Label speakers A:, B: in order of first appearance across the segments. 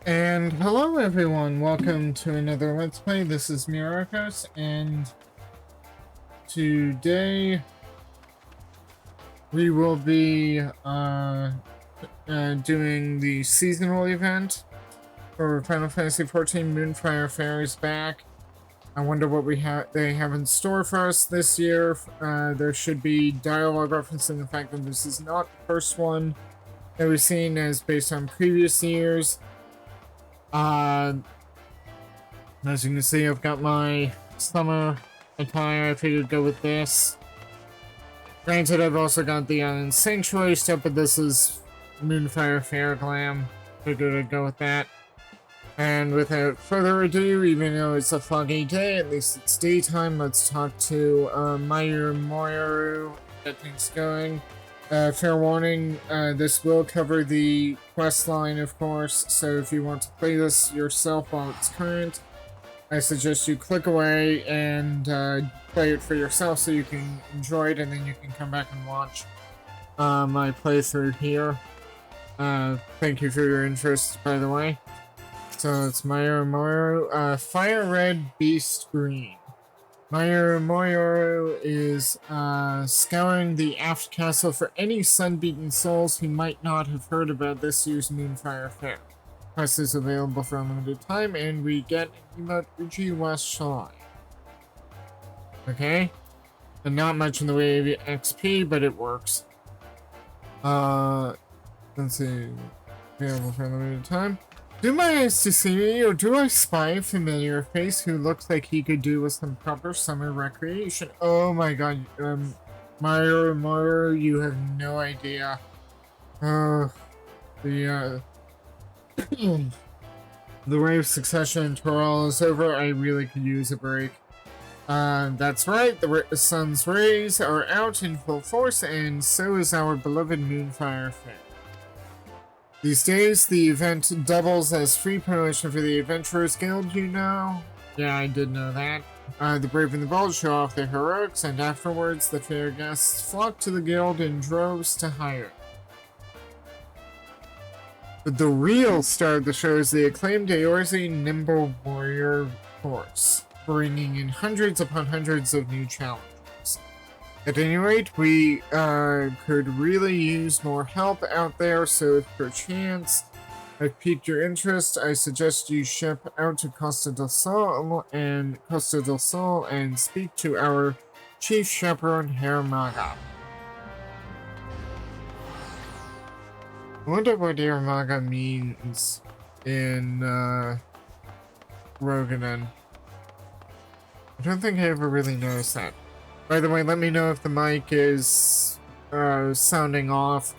A: And hello everyone, welcome to another Let's Play. This is Myrokos, and today we will be doing the seasonal event for Final Fantasy XIV. Moonfire Faire is back. I wonder what they have in store for us this year. There should be dialogue referencing the fact that this is not the first one that we've seen as based on previous years. As you can see, I've got my summer attire. I figured go with this. Granted, I've also got the Sanctuary stuff, but this is Moonfire Faire glam. Figured I'd go with that. And without further ado, even though it's a foggy day, at least it's daytime, let's talk to Myrokos, get things going. Fair warning, this will cover the quest line, of course, so if you want to play this yourself while it's current, I suggest you click away and play it for yourself so you can enjoy it, and then you can come back and watch my playthrough here. Thank you for your interest, by the way. So it's Myrokos, Fire Red, Beast Green. Myrokos is scouring the aft castle for any sunbeaten souls who might not have heard about this year's Moonfire Faire. Quest is available for a limited time, and we get an emote Uchi West Shalai. Okay? And not much in the way of XP, but it works. Let's see. Available for a limited time. Do my eyes deceive me, or do I spy a familiar face who looks like he could do with some proper summer recreation? Oh my god, Myrokos, you have no idea. The wave succession in Toral is over. I really could use a break. That's right, the sun's rays are out in full force, and so is our beloved Moonfire Faire. These days, the event doubles as free promotion for the Adventurers Guild, you know? Yeah, I did know that. The brave and the bold show off their heroics, and afterwards, the fair guests flock to the guild in droves to hire. But the real star of the show is the acclaimed Eorze Nimble Warrior Force, bringing in hundreds upon hundreds of new challenges. At any rate, we could really use more help out there, so if perchance I've piqued your interest, I suggest you ship out to Costa del Sol and speak to our chief chaperone, Herr Maga. I wonder what Herr Maga means in Roganen. I don't think I ever really noticed that. By the way, let me know if the mic is sounding off.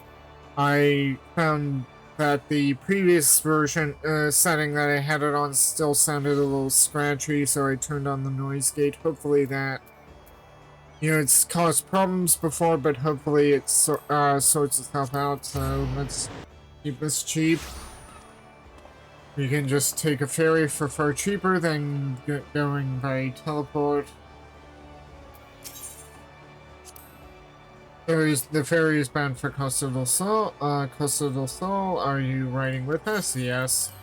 A: I found that the previous version setting that I had it on still sounded a little scratchy, so I turned on the noise gate. Hopefully that, it's caused problems before, but hopefully it sorts itself out, so let's keep this cheap. You can just take a ferry for far cheaper than going by teleport. The ferry is bound for Costa del Sol. Costa del Sol, are you riding with us? Yes.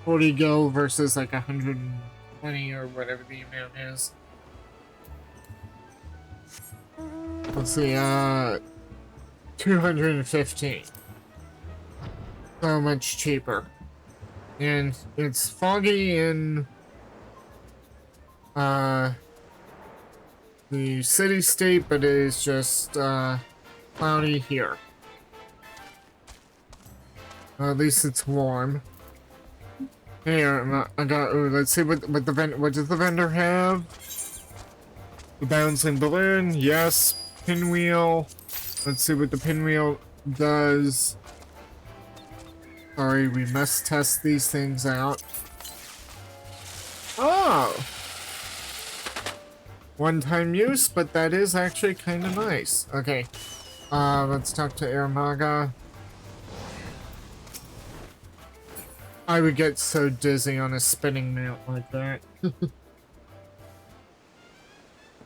A: 40 gil versus like 120 or whatever the amount is. Let's see, 215. So much cheaper. And it's foggy in the city-state, but it is just cloudy here. At least it's warm. Here, I got. Let's see what does the vendor have? The bouncing balloon, yes. Pinwheel. Let's see what the pinwheel does. Sorry, we must test these things out. Oh! One-time use, but that is actually kind of nice. Okay, let's talk to Herr Maga. I would get so dizzy on a spinning mount like that.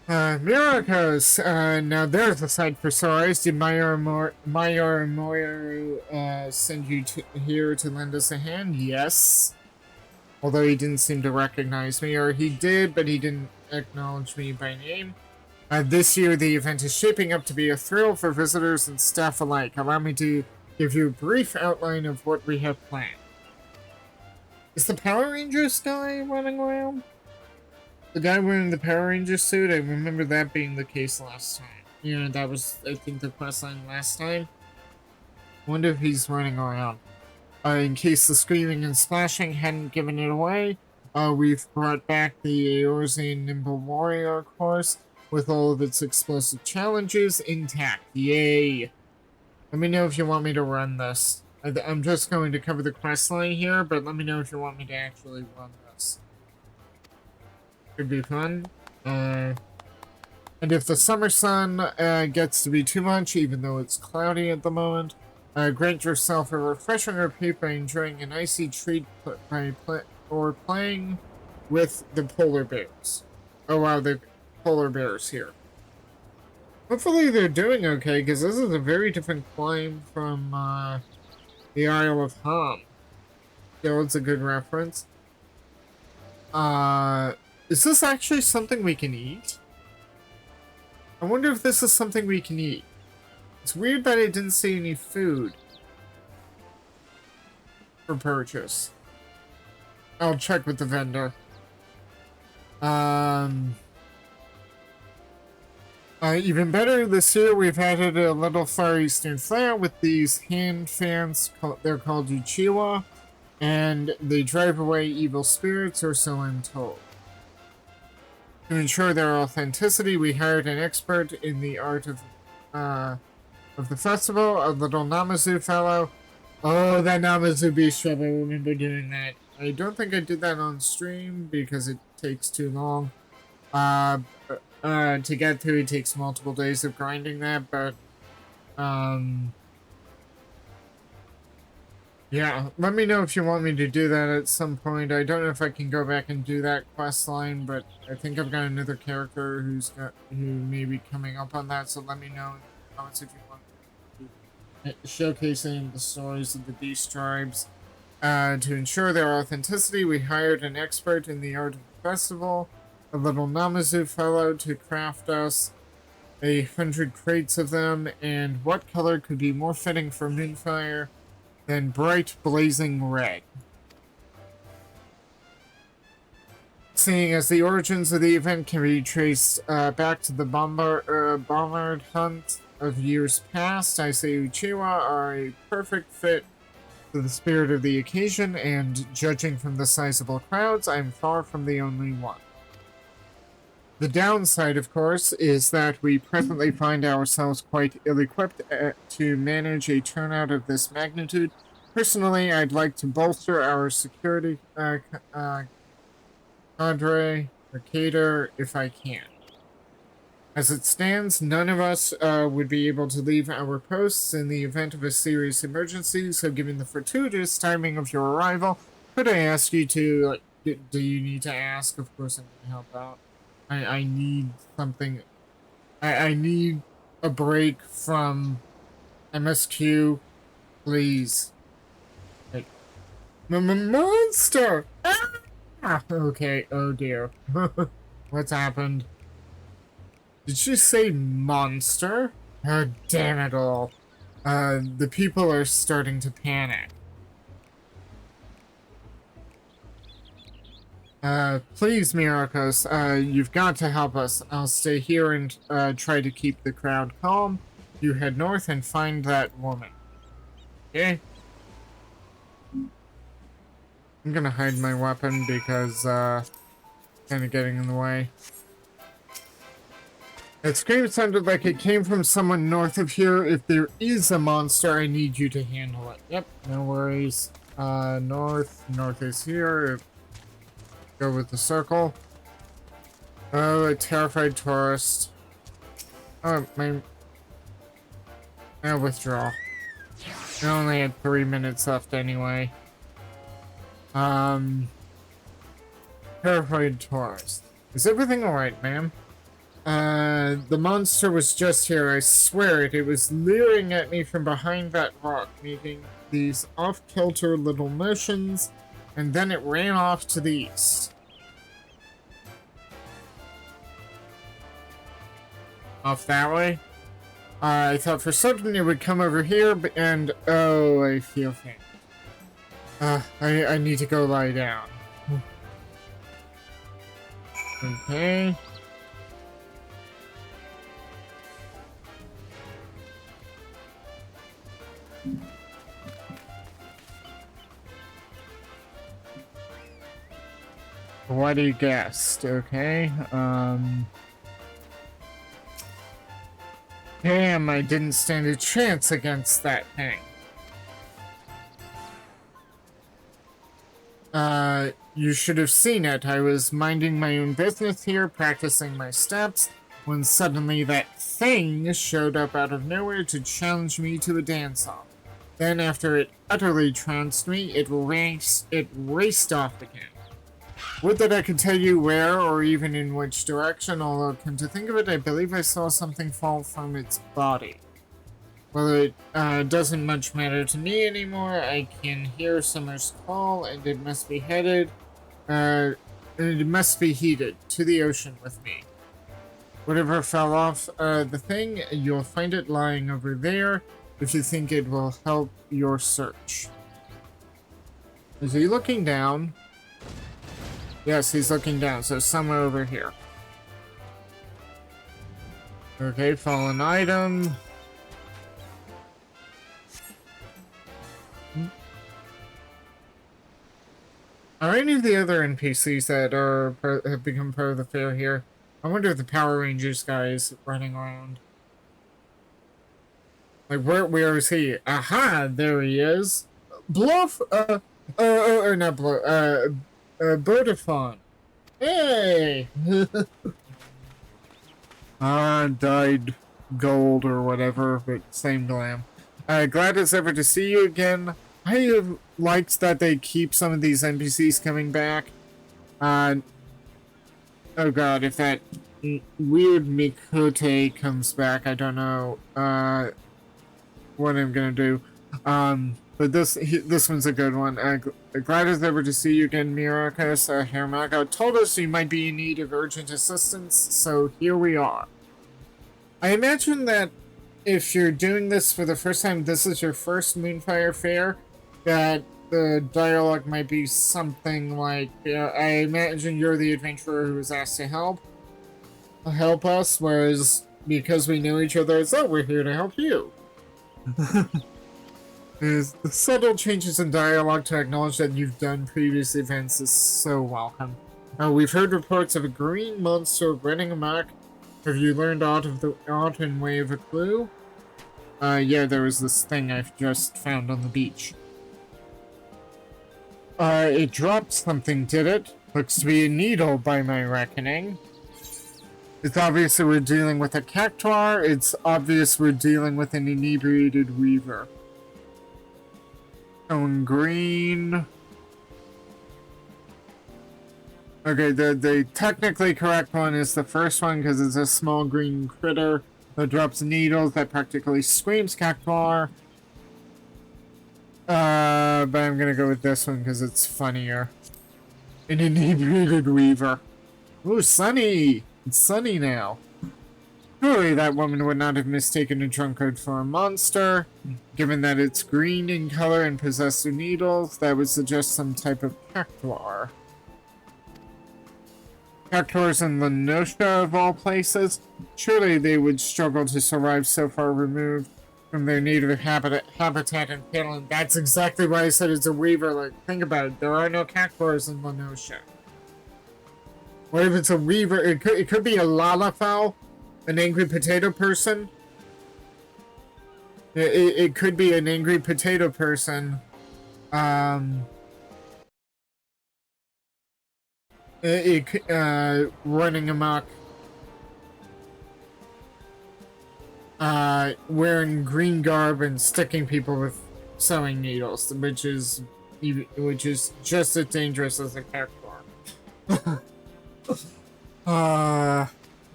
A: Myrokos, now there's a sight for sore eyes. Did Myrokos send you here to lend us a hand? Yes. Although he didn't seem to recognize me, or he did, but he didn't acknowledge me by name. This year, the event is shaping up to be a thrill for visitors and staff alike. Allow me to give you a brief outline of what we have planned. Is the Power Rangers guy running around? The guy wearing the Power Ranger suit? I remember that being the case last time. Yeah, that was, I think, the questline last time. Wonder if he's running around. In case the screaming and splashing hadn't given it away, we've brought back the Eorzean Nimble Warrior course with all of its explosive challenges intact. Yay! Let me know if you want me to run this. I'm just going to cover the questline here, but let me know if you want me to actually run this. Could be fun. And if the summer sun gets to be too much, even though it's cloudy at the moment, grant yourself a refreshing reprieve by enjoying an icy treat or playing with the polar bears. Oh wow, the polar bears here. Hopefully they're doing okay, because this is a very different climb from the Isle of Ham. Yeah, it's a good reference. Is this actually something we can eat? I wonder if this is something we can eat. It's weird that I didn't see any food for purchase. I'll check with the vendor. Even better, this year we've added a little Far Eastern flair with these hand fans. They're called Uchiwa, and they drive away evil spirits, or so I'm told. To ensure their authenticity, we hired an expert in the art of the festival, a little Namazu fellow. Oh, that Namazu Bistro, I remember doing that. I don't think I did that on stream because it takes too long. To get through, it takes multiple days of grinding that, but, yeah, let me know if you want me to do that at some point. I don't know if I can go back and do that quest line, but I think I've got another character who may be coming up on that, so let me know in the comments if you want to showcasing the stories of the Beast Tribes. To ensure their authenticity, we hired an expert in the art of the festival, a little Namazu fellow, to craft us 100 crates of them, and what color could be more fitting for Moonfire than bright blazing red? Seeing as the origins of the event can be traced back to the bombard hunt of years past, I say Uchiwa are a perfect fit for the spirit of the occasion, and judging from the sizable crowds, I'm far from the only one. The downside, of course, is that we presently find ourselves quite ill-equipped to manage a turnout of this magnitude. Personally, I'd like to bolster our security cadre or cater if I can. As it stands, none of us would be able to leave our posts in the event of a serious emergency, so given the fortuitous timing of your arrival, could I ask you to, do you need to ask? Of course I'm going to help out. I need something. I need a break from MSQ, please. Like, monster! Ah! Okay, oh dear. What's happened? Did she say monster? Oh, damn it all. The people are starting to panic. Please, Myrokos, you've got to help us. I'll stay here and, try to keep the crowd calm. You head north and find that woman. Okay? I'm gonna hide my weapon because, kinda getting in the way. That scream sounded like it came from someone north of here. If there is a monster, I need you to handle it. Yep, no worries. North is here. Go with the circle. Oh, a terrified tourist. Oh, I'll withdraw. I only had 3 minutes left anyway. Terrified tourist. Is everything alright, ma'am? The monster was just here, I swear it. It was leering at me from behind that rock, making these off-kilter little motions, and then it ran off to the east. Off that way? I thought for certain it would come over here, and oh, I feel faint. I need to go lie down. Okay. What he guessed, okay. Damn, I didn't stand a chance against that thing. You should have seen it. I was minding my own business here, practicing my steps, when suddenly that thing showed up out of nowhere to challenge me to a dance-off. Then, after it utterly trounced me, it raced off again. Would that I could tell you where, or even in which direction, although, come to think of it, I believe I saw something fall from its body. Well, it doesn't much matter to me anymore. I can hear Summer's call, and it must be headed, it must be headed to the ocean with me. Whatever fell off the thing, you'll find it lying over there, if you think it will help your search. Is he looking down? Yes, he's looking down, so somewhere over here. Okay, fallen item. Are any of the other NPCs that have become part of the fair here? I wonder if the Power Rangers guy is running around. Like, where is he? Aha! There he is! Bluff! Not Bluff, Birdafon. Hey! Dyed gold or whatever, but same glam. Glad as ever to see you again. I have liked that they keep some of these NPCs coming back. Oh god, if that weird Mikote comes back, I don't know what I'm gonna do. But this one's a good one. Glad as ever to see you again, Myrokos. Hiramako told us you might be in need of urgent assistance, so here we are. I imagine that if you're doing this for the first time, this is your first Moonfire Faire, that the dialogue might be something like, I imagine you're the adventurer who was asked to help us, whereas because we know each other, it's, oh, we're here to help you. The subtle changes in dialogue to acknowledge that you've done previous events is so welcome. We've heard reports of a green monster running amok. Have you learned aught in way of a clue? Yeah, there was this thing I've just found on the beach. It dropped something, did it? Looks to be a needle by my reckoning. It's obvious that we're dealing with a cactuar. It's obvious we're dealing with an inebriated weaver. Stone green. Okay, the technically correct one is the first one because it's a small green critter that drops needles that practically screams cactuar. But I'm gonna go with this one because it's funnier. An inebriated weaver. Ooh, sunny! It's sunny now. Surely that woman would not have mistaken a drunkard for a monster. Given that it's green in color and possessed of needles, that would suggest some type of cactuar. Cactuars in Lenosha, of all places? Surely they would struggle to survive so far removed from their native habitat in Finland. That's exactly why I said it's a weaver. Like, think about it. There are no cactuars in Lenosha. What if it's a weaver? It could be a lalafell, an angry potato person. It could be an angry potato person. Running amok. Wearing green garb and sticking people with sewing needles, which is just as dangerous as a cactuar.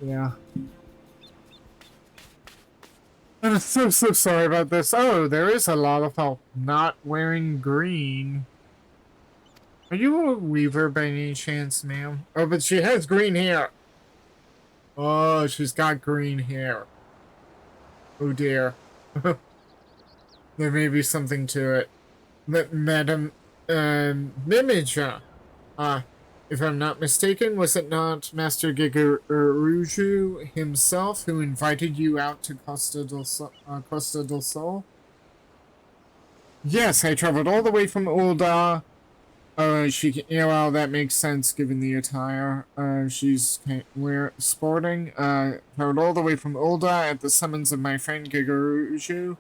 A: Yeah. I'm so sorry about this. Oh, there is a lot of help not wearing green. Are you a weaver by any chance, ma'am? Oh, but she has green hair. Oh, she's got green hair. Oh dear. There may be something to it. Madam, Mimija. If I'm not mistaken, was it not Master Gigaruju himself who invited you out to Costa del Sol? Yes, I traveled all the way from Ulda. Yeah, well, that makes sense given the attire she's sporting. Traveled all the way from Ulda at the summons of my friend Gigaruju.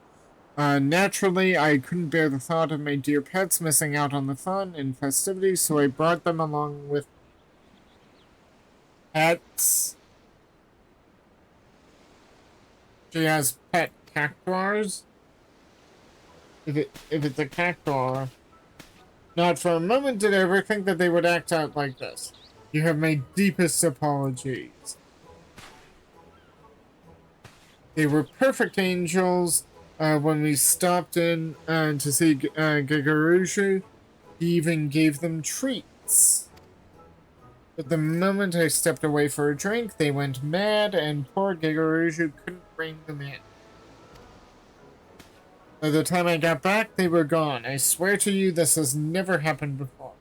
A: Naturally, I couldn't bear the thought of my dear pets missing out on the fun and festivities, so I brought them along with pets. She has pet cactuars. If it's a cactuar. Not for a moment did I ever think that they would act out like this. You have my deepest apologies. They were perfect angels. When we stopped in to see Gigaruju, he even gave them treats. But the moment I stepped away for a drink, they went mad, and poor Gigaruju couldn't rein them in. By the time I got back, they were gone. I swear to you, this has never happened before.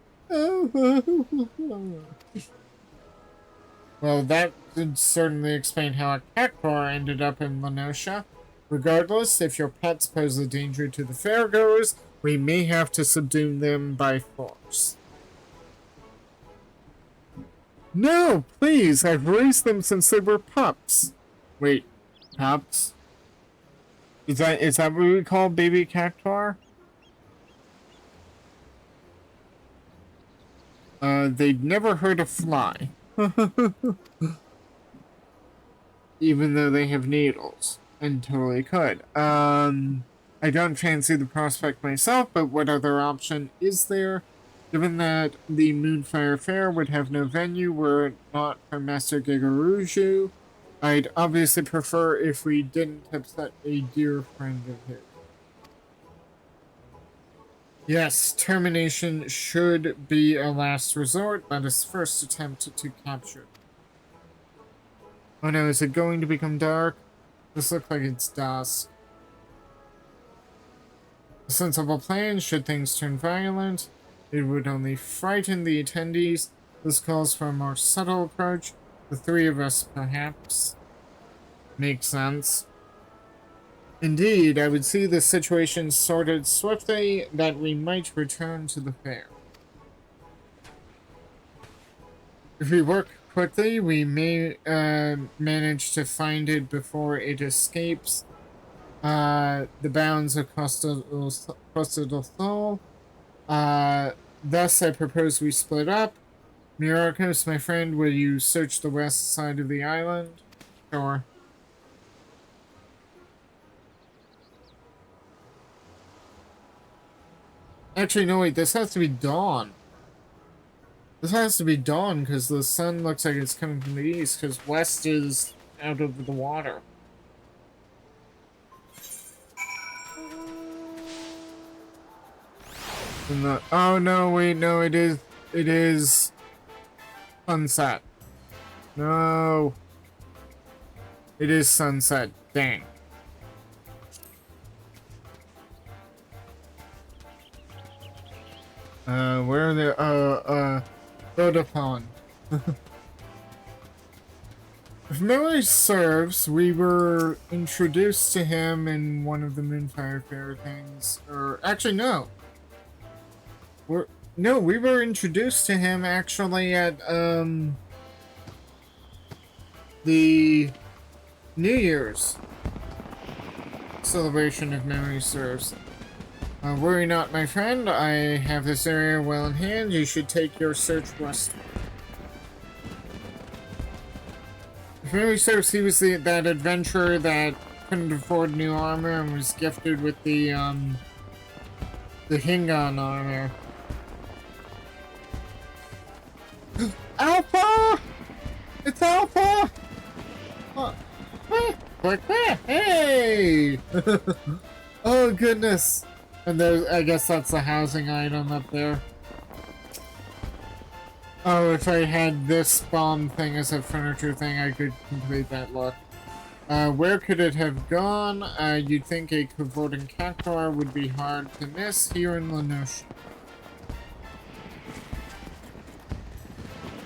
A: Well, that would certainly explain how a cactuar ended up in Lenosha. Regardless, if your pets pose a danger to the fairgoers, we may have to subdue them by force. No, please, I've raised them since they were pups. Wait, pups? Is that what we call baby cactuar? They'd never hurt a fly. Even though they have needles. And totally could. I don't fancy the prospect myself, but what other option is there? Given that the Moonfire Faire would have no venue were it not for Master Gigaruju, I'd obviously prefer if we didn't upset a dear friend of his. Yes, termination should be a last resort, but his first attempt to capture them. Oh no, is it going to become dark? This looks like it's dusk. A sensible plan, should things turn violent, it would only frighten the attendees. This calls for a more subtle approach. The three of us, perhaps. Makes sense. Indeed, I would see the situation sorted swiftly, that we might return to the fair. If we work quickly, we may manage to find it before it escapes the bounds of Costa del Sol. Thus, I propose we split up. Myrokos, my friend, will you search the west side of the island? Sure. Actually, no, wait, this has to be dawn. This has to be dawn, because the sun looks like it's coming from the east, because west is out of the water. Oh no, wait, no, it is sunset. No. It is sunset. Dang. Where are the, Vodafone. If memory serves, we were introduced to him in one of the Moonfire Faire things. Or, actually, no. We were introduced to him actually at, the New Year's celebration, if memory serves. Worry not, my friend. I have this area well in hand. You should take your search westward. If memory serves, he was that adventurer that couldn't afford new armor and was gifted with the Hingon armor. Alpha! It's Alpha! Oh, quick, hey! Oh, goodness. And there's, I guess that's the housing item up there. Oh, if I had this bomb thing as a furniture thing, I could complete that look. Where could it have gone? You'd think a cavorting cactuar would be hard to miss here in Lenosha.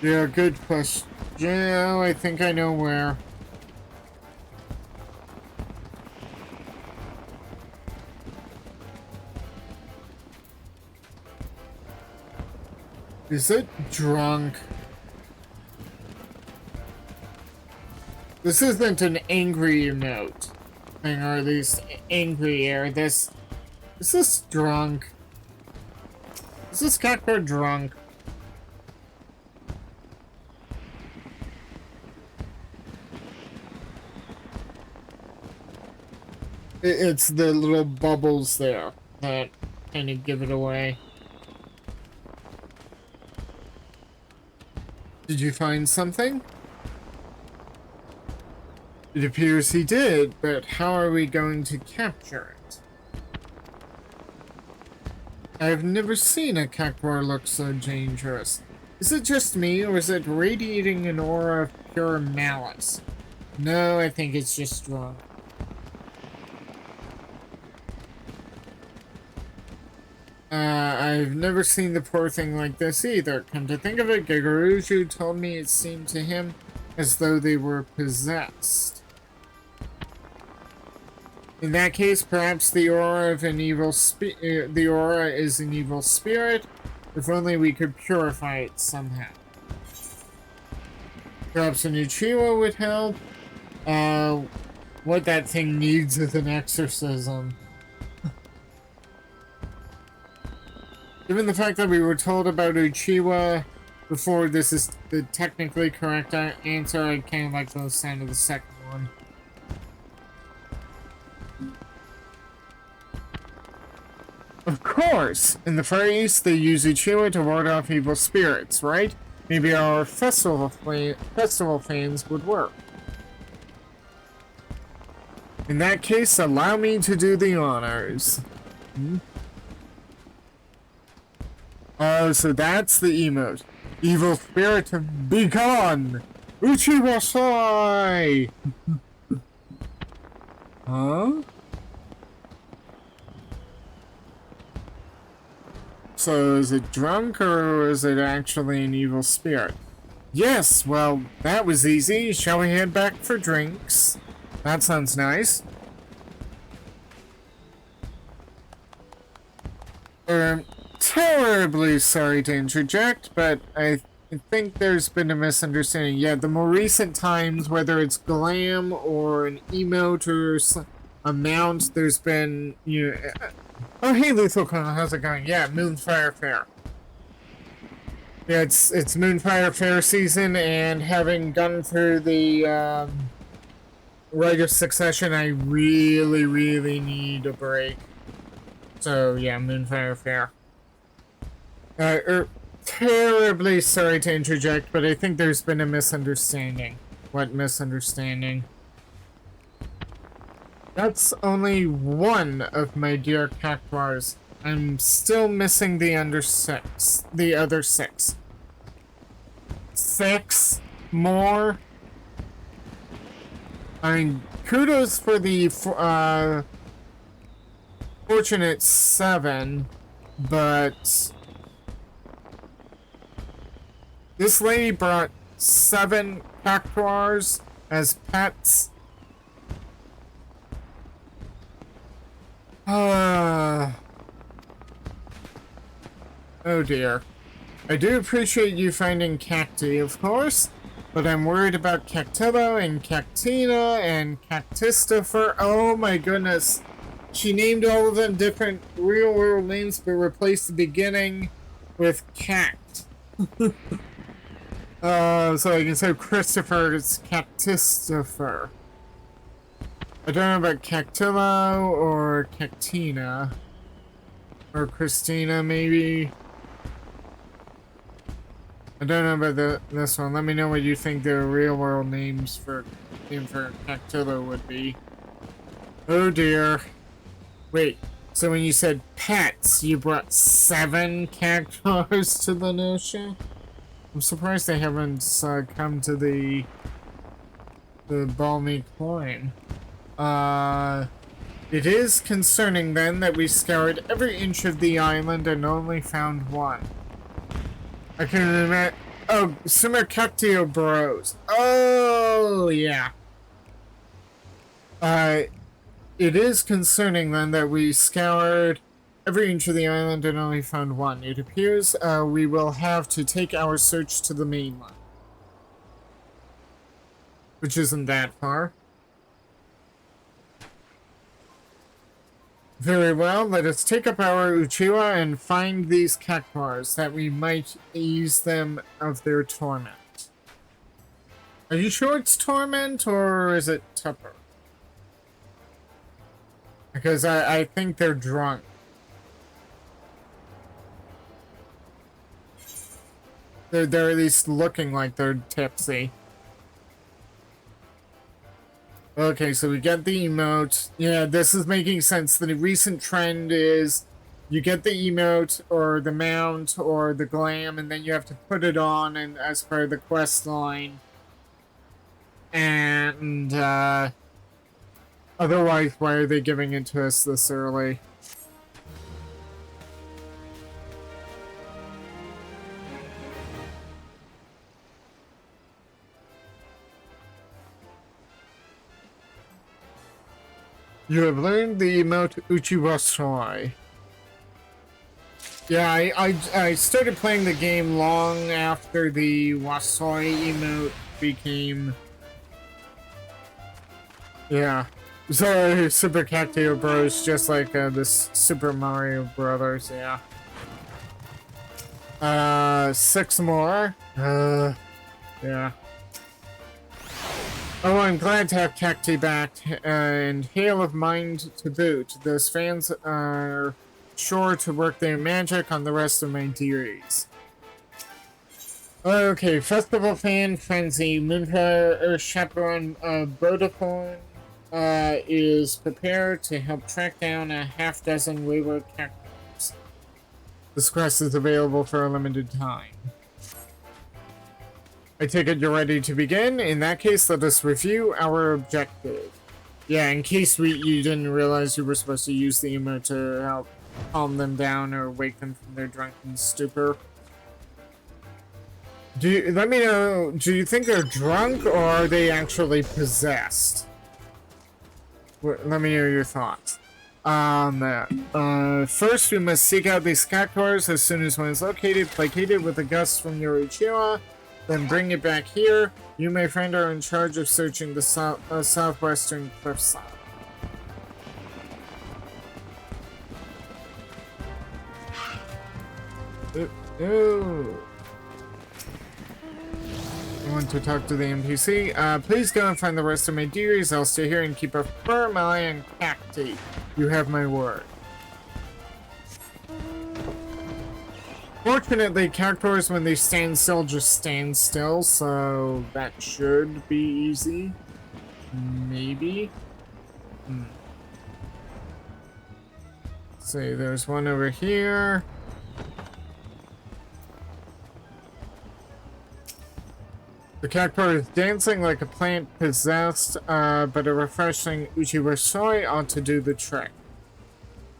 A: Yeah, good question. Yeah, I think I know where. Is it drunk? This isn't an angry emote thing, or at least angry air. Is this drunk? Is this cactuar drunk? It's the little bubbles there that kind of give it away. Did you find something? It appears he did, but how are we going to capture it? I've never seen a cactuar look so dangerous. Is it just me, or is it radiating an aura of pure malice? No, I think it's just strong. I've never seen the poor thing like this either. Come to think of it, Gigaruju told me it seemed to him as though they were possessed. In that case, perhaps the aura of an evil the aura is an evil spirit. If only we could purify it somehow. Perhaps an Uchiwa would help. What that thing needs is an exorcism. Given the fact that we were told about Uchiwa before, this is the technically correct answer. I kind of like the sound of the second one. Of course! In the Far East, they use Uchiwa to ward off evil spirits, right? Maybe our festival fans would work. In that case, allow me to do the honors. Oh, so that's the emote. Evil spirit, be gone! Uchiwa-sai! Huh? So is it drunk, or is it actually an evil spirit? Yes, well, that was easy. Shall we head back for drinks? That sounds nice. Terribly sorry to interject, but I think there's been a misunderstanding. Yeah, the more recent times, whether it's glam or an emote or a mount, there's been, you know... Oh, hey, Lethal Connell, how's it going? Yeah, Moonfire Faire. Yeah, it's Moonfire Faire season, and having gone through the Rite of Succession, I really need a break. So, yeah, Moonfire Faire. Terribly sorry to interject, but I think there's been a misunderstanding. What misunderstanding? That's only one of my dear cactuars. I'm still missing the other six. 6 more? I mean, kudos for the fortunate 7, but this lady brought 7 cactuars as pets. Oh dear. I do appreciate you finding Cacti, of course, but I'm worried about Cactillo and Cactina and Cactistifer. Oh my goodness. She named all of them different real-world names, but replaced the beginning with Cact. So I can say Christopher is Cactistifer. I don't know about Cactillo or Cactina. Or Christina, maybe. I don't know about this one. Let me know what you think the real world names for name for a cactilla would be. Oh dear. Wait, so when you said pets, you brought 7 cactuars to the Nosha? I'm surprised they haven't come to the balmy coin. It is concerning then that we scoured every inch of the island and only found 1. I can admit. Oh, Sumercactio burrows. Oh, yeah. It is concerning then that we scoured every inch of the island and only found 1. It appears we will have to take our search to the mainland. Which isn't that far. Very well, let us take up our Uchiwa and find these cactuars, that we might ease them of their torment. Are you sure it's torment, or is it tupper? Because I think they're drunk. They're at least looking like they're tipsy. Okay, so we get the emote. Yeah, this is making sense. The recent trend is you get the emote or the mount or the glam, and then you have to put it on and as per the quest line. And otherwise, why are they giving it to us this early? You have learned the emote Uchiwasoi. Yeah, I started playing the game long after the Wasoi emote became... Yeah. So, Super Cactio Bros, just like this Super Mario Brothers, yeah. 6 more. Yeah. Oh, I'm glad to have Cacti back, and Hail of Mind to boot. Those fans are sure to work their magic on the rest of my dearies. Okay, Festival Fan Frenzy. Moonfire Chaperone Vodafone is prepared to help track down a half-dozen wayward cactuars. This quest is available for a limited time. I take it you're ready to begin? In that case, let us review our objective. Yeah, in case you didn't realize you were supposed to use the emote to help calm them down or wake them from their drunken stupor. Let me know, do you think they're drunk or are they actually possessed? Let me know your thoughts on that. First, we must seek out these cactuars as soon as one is located, placated with a gust from your Uchiwa. Then bring it back here. You, my friend, are in charge of searching the southwestern cliffside. Oh. I want to talk to the NPC. Please go and find the rest of my dearies. I'll stay here and keep a firm eye on Cacti. You have my word. Fortunately, cactuars, when they stand still, just stand still, so that should be easy. Maybe? Let's see, there's one over here. The cactuar is dancing like a plant possessed, but a refreshing Uchiwasoi ought to do the trick.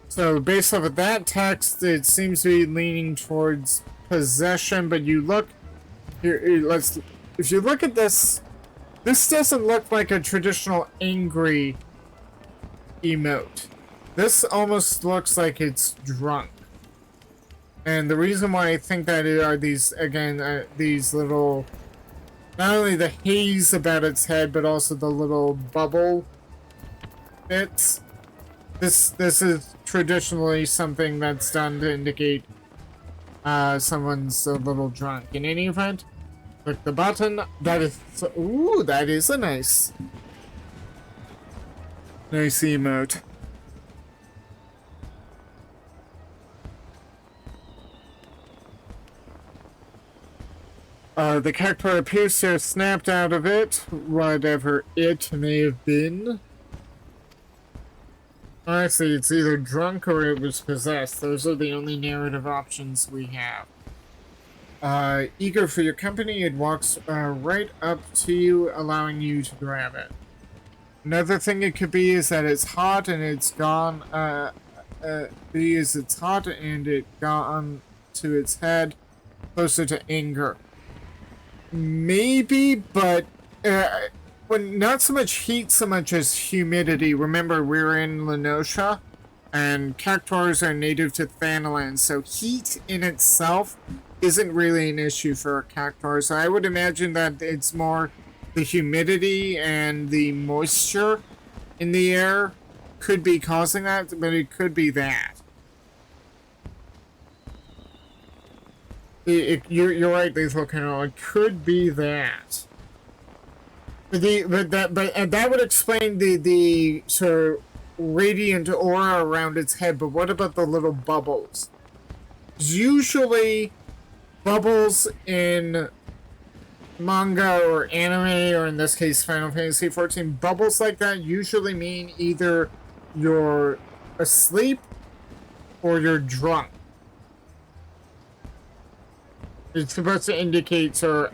A: So, based off of that text, it seems to be leaning towards possession, but you look... Here, if you look at this, this doesn't look like a traditional angry emote. This almost looks like it's drunk. And the reason why I think that are these, again, these little... Not only the haze about its head, but also the little bubble bits. This is traditionally something that's done to indicate someone's a little drunk. In any event, click the button. That is... Ooh, that is a nice emote. The cactuar appears to have snapped out of it, whatever it may have been. Honestly, it's either drunk or it was possessed. Those are the only narrative options we have. Eager for your company, it walks right up to you, allowing you to grab it. Another thing it could be is that it's hot and it's gone, B is it's hot and it gone to its head, closer to anger. Maybe, but when not so much heat so much as humidity. Remember, we're in Lenosha, and cactuars are native to Thanalan, so heat in itself isn't really an issue for a cactuar. So I would imagine that it's more the humidity and the moisture in the air could be causing that, but it could be that. You're right, Lethal Colonel. It could be that. But that would explain the sort of radiant aura around its head. But what about the little bubbles? Usually, bubbles in manga or anime, or in this case Final Fantasy XIV, bubbles like that usually mean either you're asleep or you're drunk. It's supposed to indicate, sir,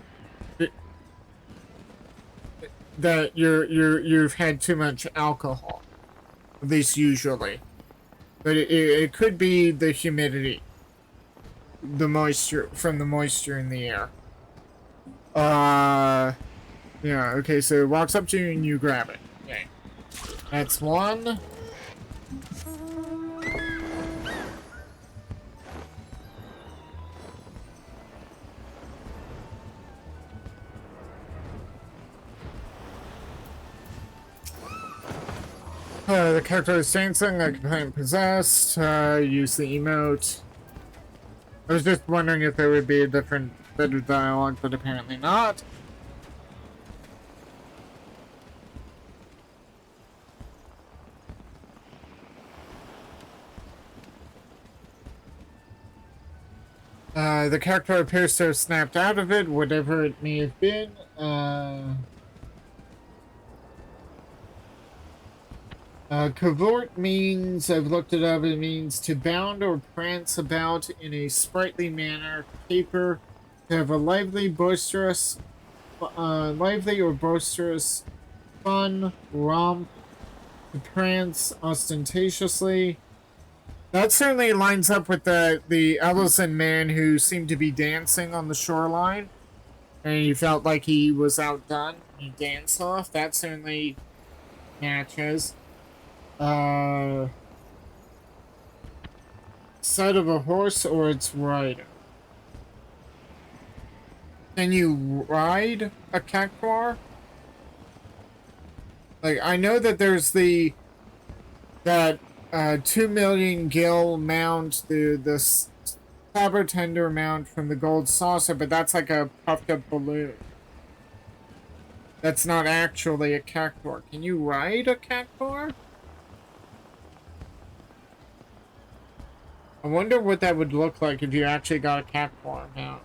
A: that you've had too much alcohol, at least usually. But it could be the humidity, the moisture from the moisture in the air. Yeah. Okay. So it walks up to you and you grab it. Okay. That's one. The character is dancing like a plant possessed. Use the emote. I was just wondering if there would be a different bit of dialogue, but apparently not. The character appears to have snapped out of it, whatever it may have been. Cavort means, I've looked it up, it means to bound or prance about in a sprightly manner, caper, to have a lively or boisterous fun, romp, to prance ostentatiously. That certainly lines up with the Ellison man who seemed to be dancing on the shoreline, and he felt like he was outdone. He danced off. That certainly matches. Sight of a horse or its rider. Can you ride a cactuar? Like, I know that there's that 2 million gil mount, the saber tender mount from the gold saucer, but that's like a puffed up balloon. That's not actually a cactuar. Can you ride a cactuar? I wonder what that would look like if you actually got a cactuar mount.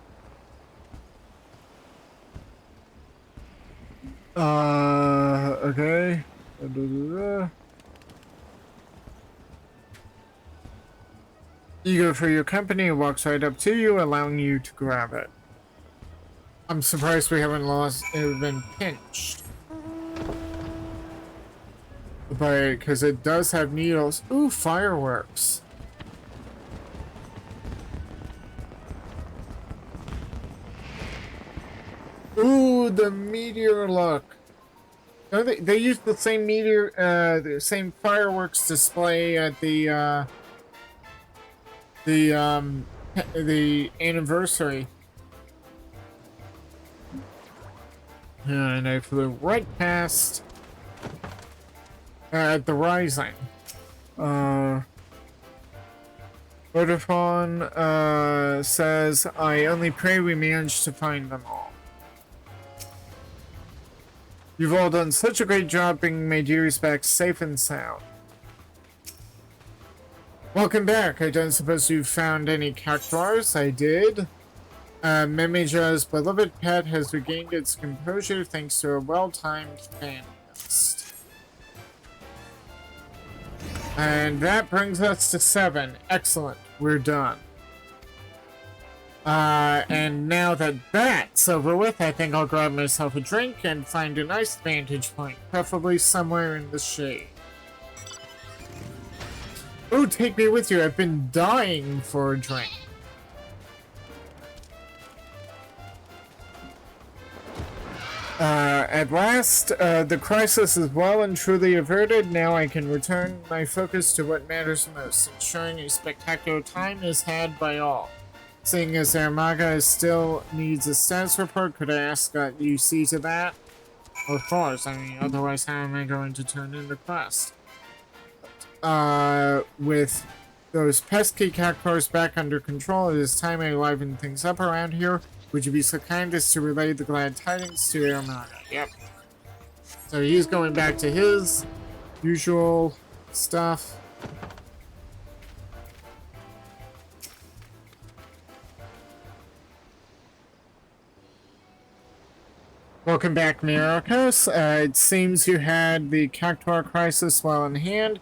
A: Okay. Eager for your company, it walks right up to you, allowing you to grab it. I'm surprised we haven't been pinched. But, because it does have needles. Ooh, fireworks. Ooh, the meteor look. No, they used the same meteor, the same fireworks display at the anniversary. And I flew right past at the rising. Vodafone says, I only pray we manage to find them all. You've all done such a great job bringing my dearies back safe and sound. Welcome back. I don't suppose you found any cactuars. I did. Mimija's beloved pet has regained its composure thanks to a well-timed fan nest. And that brings us to 7. Excellent. We're done. And now that that's over with, I think I'll grab myself a drink and find a nice vantage point, preferably somewhere in the shade. Oh, take me with you. I've been dying for a drink. At last, the crisis is well and truly averted. Now I can return my focus to what matters most, ensuring a spectacular time is had by all. Seeing as Armaga still needs a status report, could I ask that you see to that? Of course, I mean, otherwise how am I going to turn in the quest? With those pesky cactuars back under control, it is time I liven things up around here. Would you be so kind as to relay the glad tidings to Armaga? Yep. So he's going back to his usual stuff. Welcome back, Myrokos. It seems you had the cactuar crisis well in hand.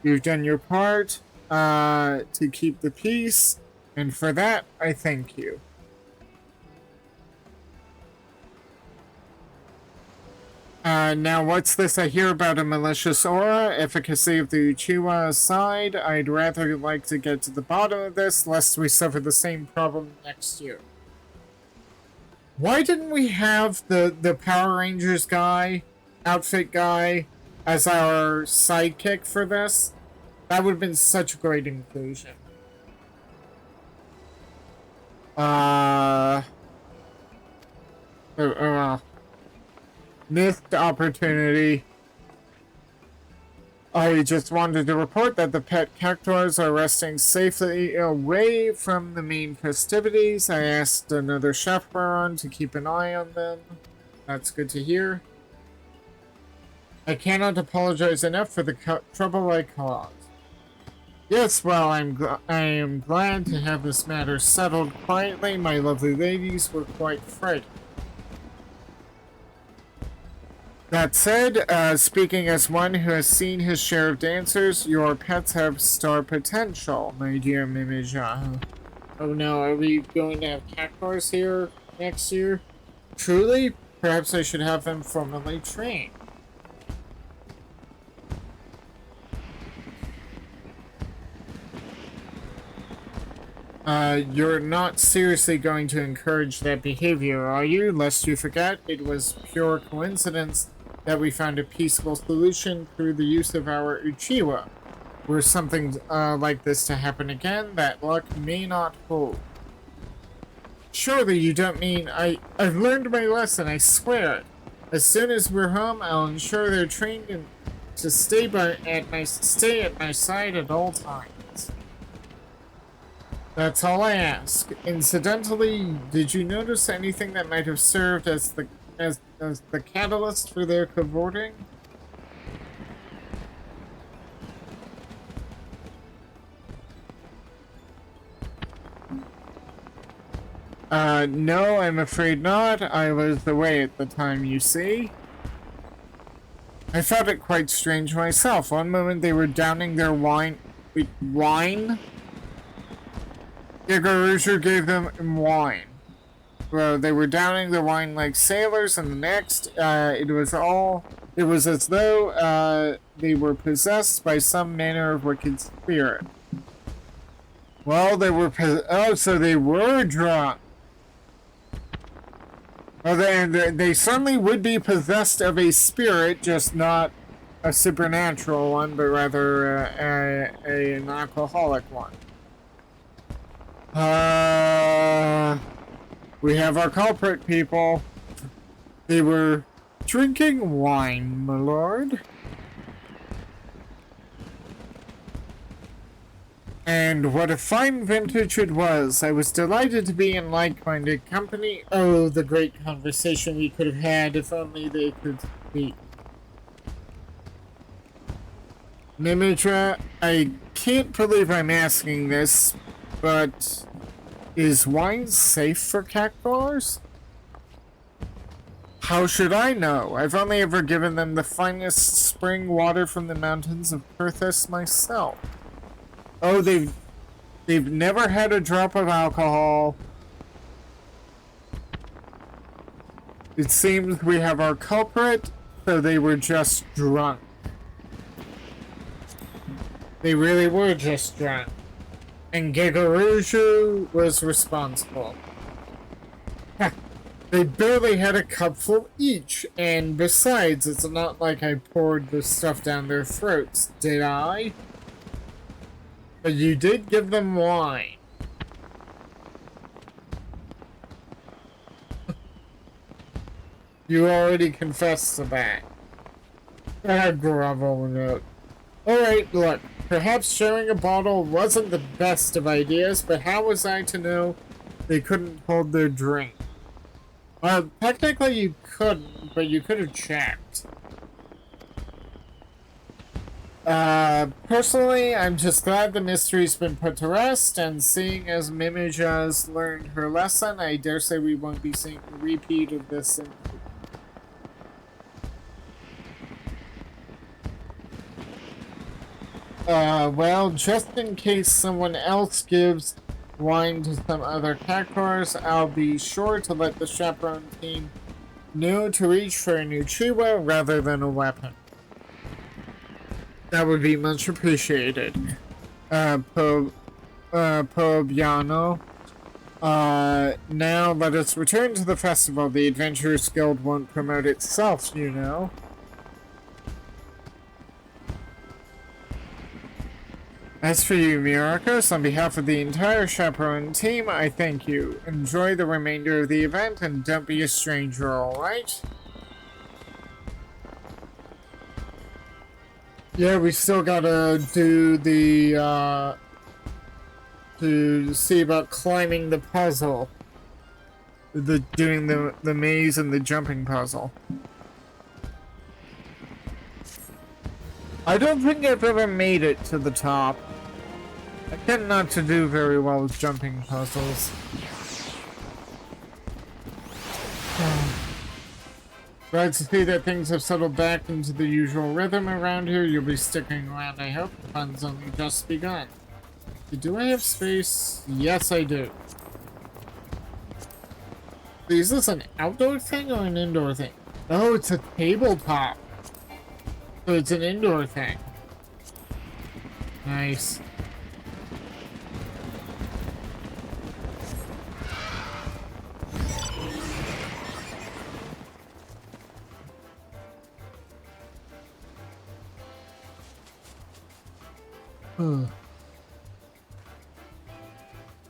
A: You've done your part to keep the peace, and for that, I thank you. Now what's this I hear about a malicious aura? Efficacy of the Uchiwa aside, I'd rather like to get to the bottom of this, lest we suffer the same problem next year. Why didn't we have the Power Rangers guy, outfit guy, as our sidekick for this? That would have been such a great inclusion. Missed opportunity. I just wanted to report that the pet cactuars are resting safely away from the main festivities. I asked another chaperone to keep an eye on them. That's good to hear. I cannot apologize enough for the trouble I caused. Yes, well, I am glad to have this matter settled quietly. My lovely ladies were quite frightened. That said, speaking as one who has seen his share of dancers, your pets have star potential, my dear Mimija. Oh no, are we going to have cactuars here next year? Truly? Perhaps I should have them formally trained. You're not seriously going to encourage that behavior, are you? Lest you forget, it was pure coincidence that we found a peaceful solution through the use of our Uchiwa. Were something like this to happen again, that luck may not hold. Surely you don't mean I've learned my lesson, I swear it. As soon as we're home, I'll ensure they're trained to stay at my side at all times. That's all I ask. Incidentally, did you notice anything that might have served as the catalyst for their cavorting? No, I'm afraid not. I was away at the time, you see. I found it quite strange myself. One moment they were downing their wine... Wait, wine? Igaruju gave them wine. Well, they were downing their wine like sailors, and the next, it was as though, they were possessed by some manner of wicked spirit. Well, so they were drunk. Well, they certainly would be possessed of a spirit, just not a supernatural one, but rather an alcoholic one. We have our culprit, people. They were drinking wine, my lord. And what a fine vintage it was. I was delighted to be in like-minded company. Oh, the great conversation we could have had if only they could speak. Mimitra, I can't believe I'm asking this, but Is wine safe for cactuars? How should I know? I've only ever given them the finest spring water from the mountains of Perthus myself. Oh, they've never had a drop of alcohol. It seems we have our culprit, so they were just drunk. They really were just drunk. And Gigaruju was responsible. They barely had a cupful each, and besides, it's not like I poured the stuff down their throats, did I? But you did give them wine. You already confessed to that. Grovel note. Alright, look. Perhaps sharing a bottle wasn't the best of ideas, but how was I to know they couldn't hold their drink? Well, technically you couldn't, but you could have checked. Personally, I'm just glad the mystery's been put to rest, and seeing as Mimija's learned her lesson, I dare say we won't be seeing a repeat of this in well, just in case someone else gives wine to some other cactuars, I'll be sure to let the chaperone team know to reach for a new chiwa rather than a weapon. That would be much appreciated. Pobiano. Now let us return to the festival. The Adventurers Guild won't promote itself, you know. As for you, Myrokos, on behalf of the entire chaperone team, I thank you. Enjoy the remainder of the event and don't be a stranger, alright? Yeah, we still gotta do the, to see about climbing the puzzle. Doing the maze and the jumping puzzle. I don't think I've ever made it to the top. I tend not to do very well with jumping puzzles. Glad to see that things have settled back into the usual rhythm around here. You'll be sticking around, I hope. The fun's only just begun. Do I have space? Yes, I do. Is this an outdoor thing or an indoor thing? Oh, it's a tabletop. So it's an indoor thing. Nice.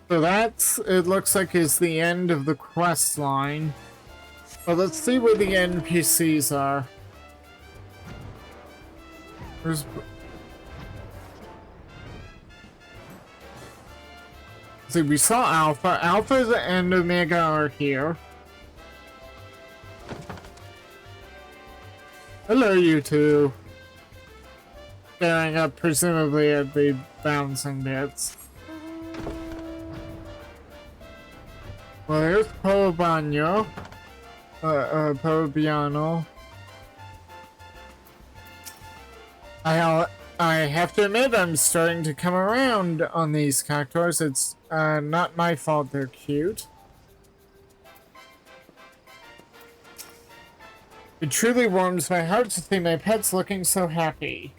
A: So that's, it looks like, is the end of the quest line. But let's see where the NPCs are. See, we saw Alpha. Alpha and Omega are here. Hello, you two. Staring up, presumably, at the bouncing bits. Well, there's Pobiano. Pobiano. I have to admit, I'm starting to come around on these cactuars. It's not my fault they're cute. It truly warms my heart to see my pets looking so happy.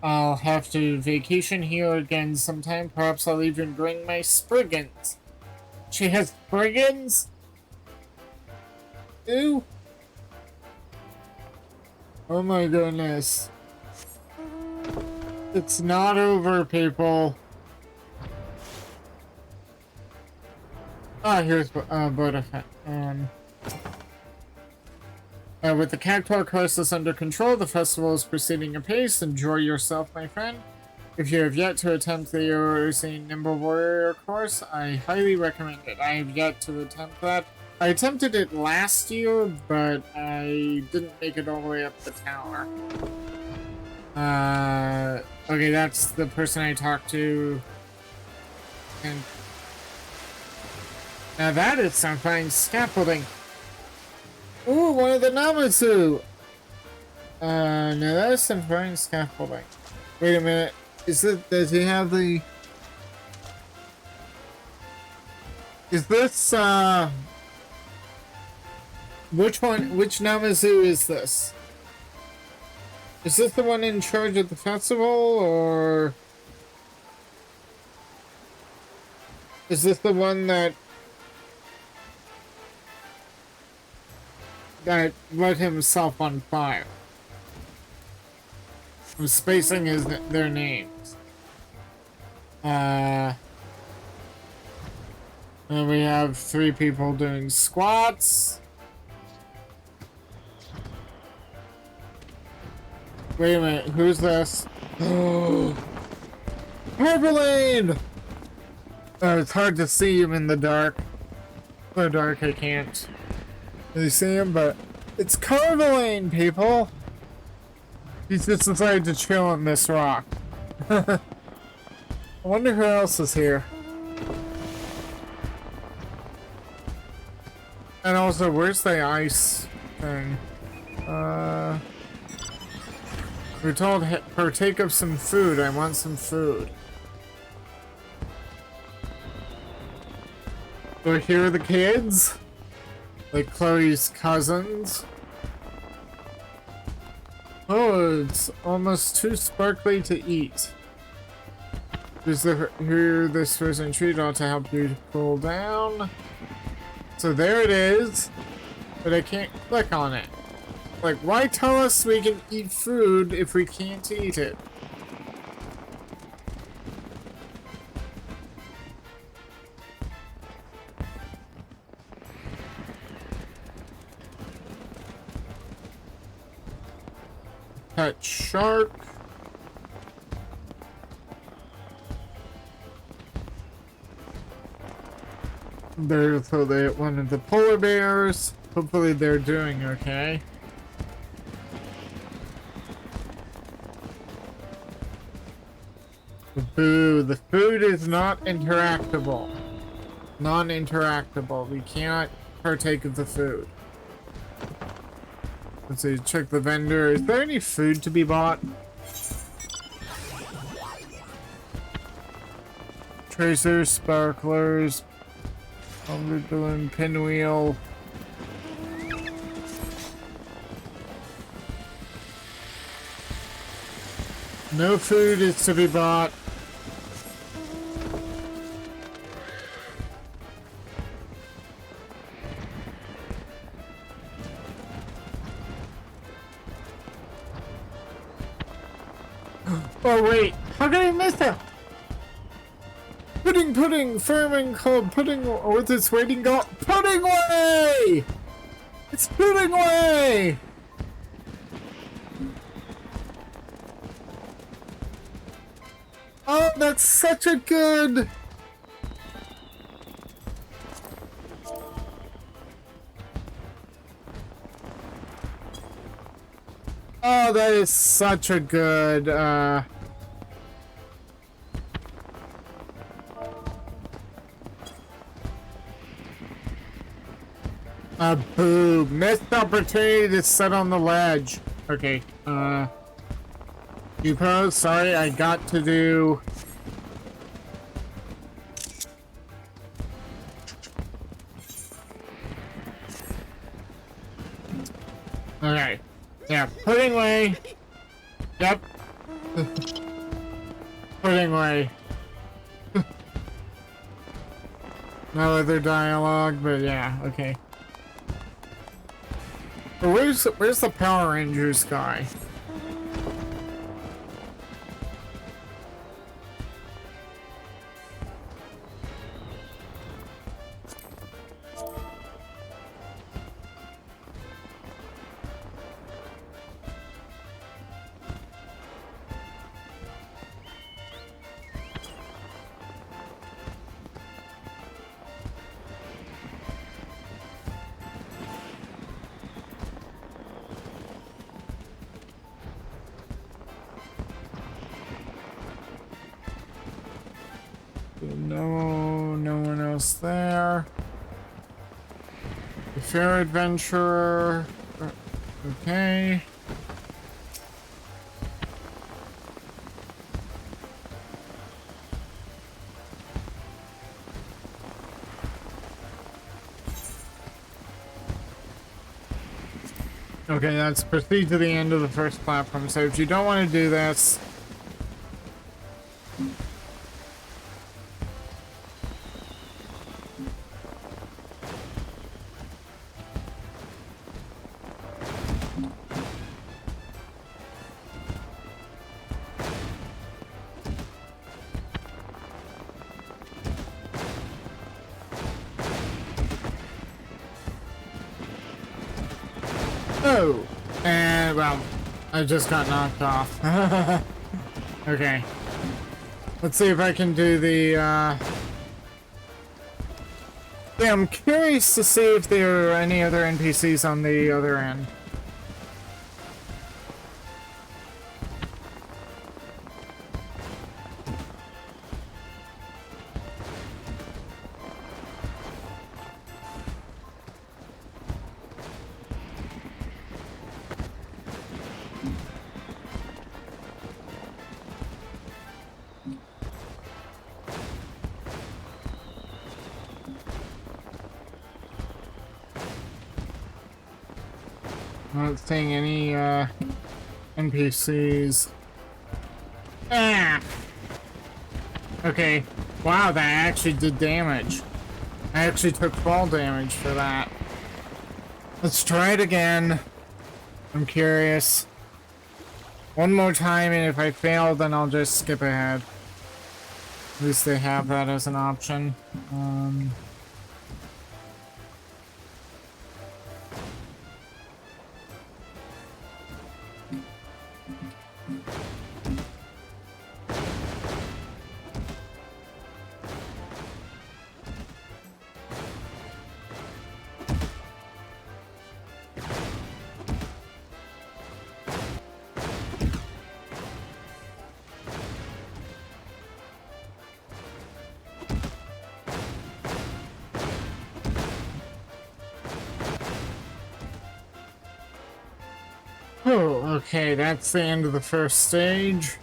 A: I'll have to vacation here again sometime. Perhaps I'll even bring my Spriggans. She has Spriggans? Ew. Oh my goodness. It's not over, people. Ah, here's Bodafet. With the cactuar crisis under control, the festival is proceeding apace. Enjoy yourself, my friend. If you have yet to attempt the Eorzean Nimble Warrior course, I highly recommend it. I have yet to attempt that. I attempted it last year, but I didn't make it all the way up the tower. Okay, that's the person I talked to. And now that is some fine scaffolding. Ooh, one of the Namazu. Now that is some fine scaffolding. Wait a minute. Does he have the... Is this, which Namazu is this? Is this the one in charge of the festival, or... Is this the one that lit himself on fire? I'm spacing their names. And we have 3 people doing squats. Wait a minute, who's this? Harperlane! It's hard to see him in the dark. So dark I can't really see him, but it's Carvalane, people! He's just decided to chill on this rock. I wonder who else is here. And also, where's the ice thing? We're told partake of some food. I want some food. So here are the kids. Like Chloe's cousins. Oh, it's almost too sparkly to eat. Here, this frozen treat ought to help you cool down. So there it is. But I can't click on it. Like, why tell us we can eat food if we can't eat it? Pet shark. There's one of the polar bears. Hopefully they're doing okay. Boo, the food is not interactable. Non-interactable. We cannot partake of the food. Let's see, check the vendor. Is there any food to be bought? Tracers, sparklers, balloon, pinwheel. No food is to be bought. Oh wait, how did I miss that? Pudding, firming called pudding with its waiting go. Pudding way! It's pudding way! Oh, that's such a good... Oh, that is such a good, boo. Missed opportunity to sit on the ledge. Okay, Depot, sorry, I got to do... Okay. Yeah, pudding way. Yep. Pudding way. No other dialogue, but yeah, okay. But where's the Power Rangers guy? almost there. The Fair Adventurer. Okay. Okay, let's proceed to the end of the first platform. So if you don't want to do this... Oh! And, well, I just got knocked off. Okay. Let's see if I can do the, Yeah, I'm curious to see if there are any other NPCs on the other end. Not seeing any NPCs. Ah! Okay. Wow, that actually did damage. I actually took fall damage for that. Let's try it again. I'm curious. One more time, and if I fail, then I'll just skip ahead. At least they have that as an option. Oh, okay, that's the end of the first stage.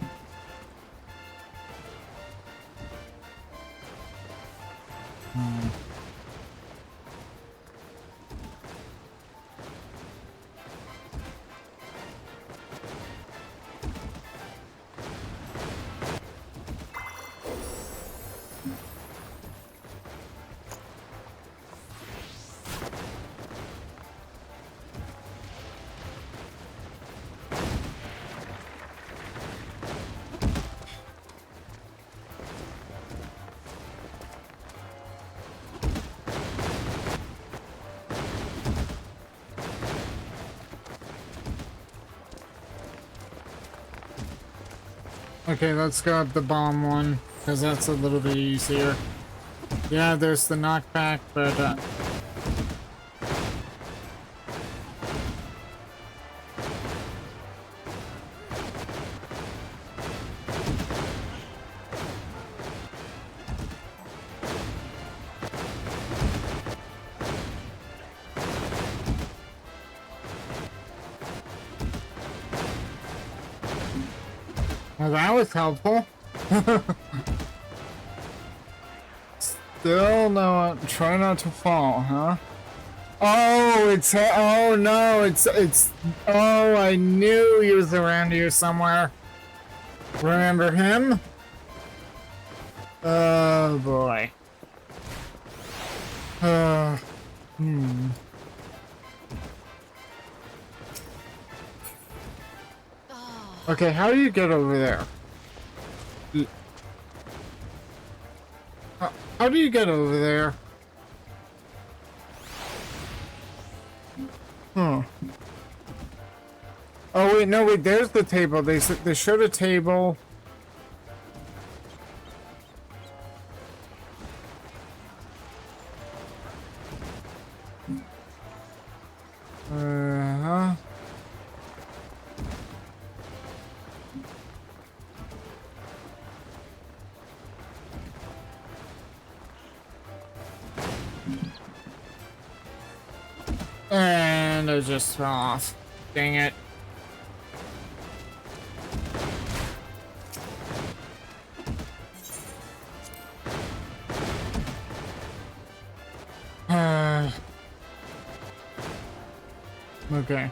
A: Okay, let's go up the bomb one, because that's a little bit easier. Yeah, there's the knockback, but well, that was helpful. Still no, try not to fall, huh? Oh, oh no, oh, I knew he was around here somewhere. Remember him? Oh boy. Okay, how do you get over there? How do you get over there? Oh wait, no wait, there's the table. They showed a table. Uh-huh. And I just fell off. Dang it. Okay.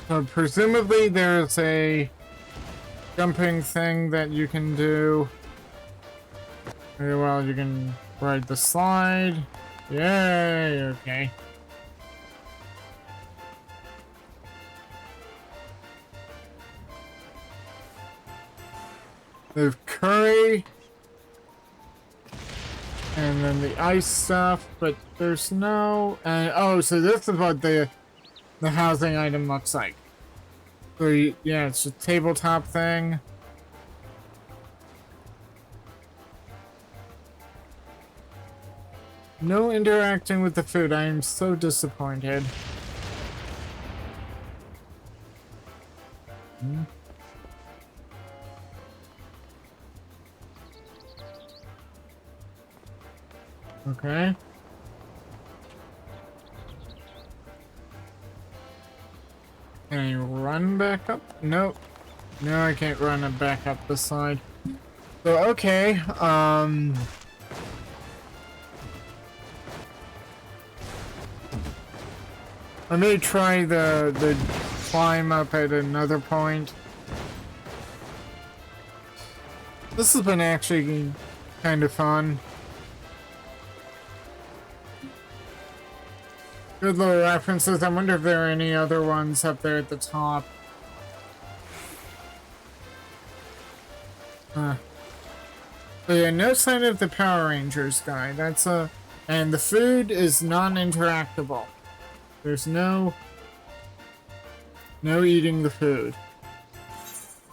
A: So presumably there's a jumping thing that you can do. Very well, you can ride the slide. Yay, okay. There's curry. And then the ice stuff, but there's no... oh, so this is what the housing item looks like. So, yeah, it's a tabletop thing. No interacting with the food. I am so disappointed. Okay. Can I run back up? Nope. No, I can't run it back up the side. So, okay, I may try the climb up at another point. This has been actually kind of fun. Good little references. I wonder if there are any other ones up there at the top. But yeah, no sign of the Power Rangers guy. That's a... And the food is non-interactable. There's no eating the food.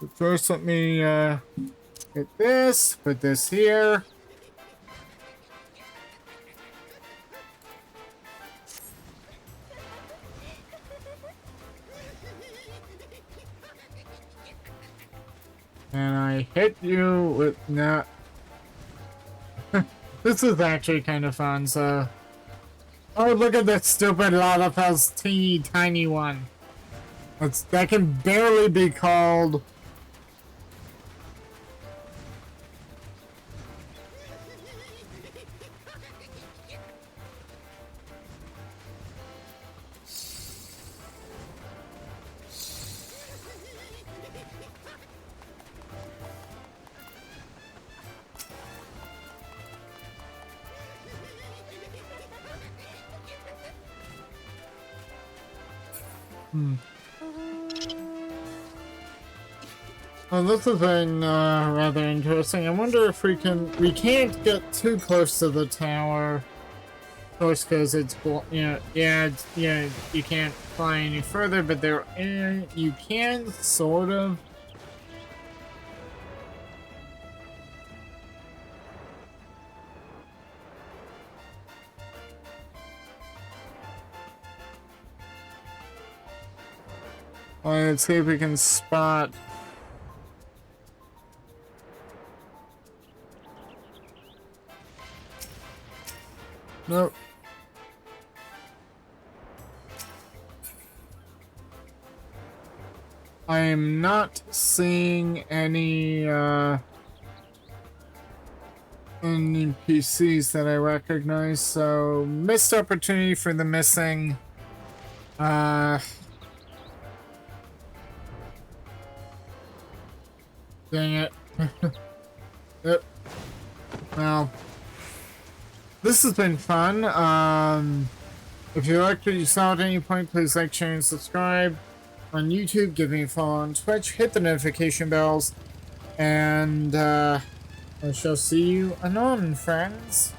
A: But first, let me get this, put this here. And I hit you with no. This is actually kind of fun, so... Oh, look at that stupid Lalafell's teeny tiny one. That can barely be called... Well, this has been rather interesting. I wonder if we can't get too close to the tower. Of course, because it's, you can't fly any further, but you can, sort of. Let's see if we can spot... Nope. I am not seeing any NPCs that I recognize, so missed opportunity for the missing dang it. Yep. Well, this has been fun. If you liked what you saw at any point, please like, share, and subscribe. On YouTube, give me a follow on Twitch, hit the notification bells, and I shall see you anon, friends.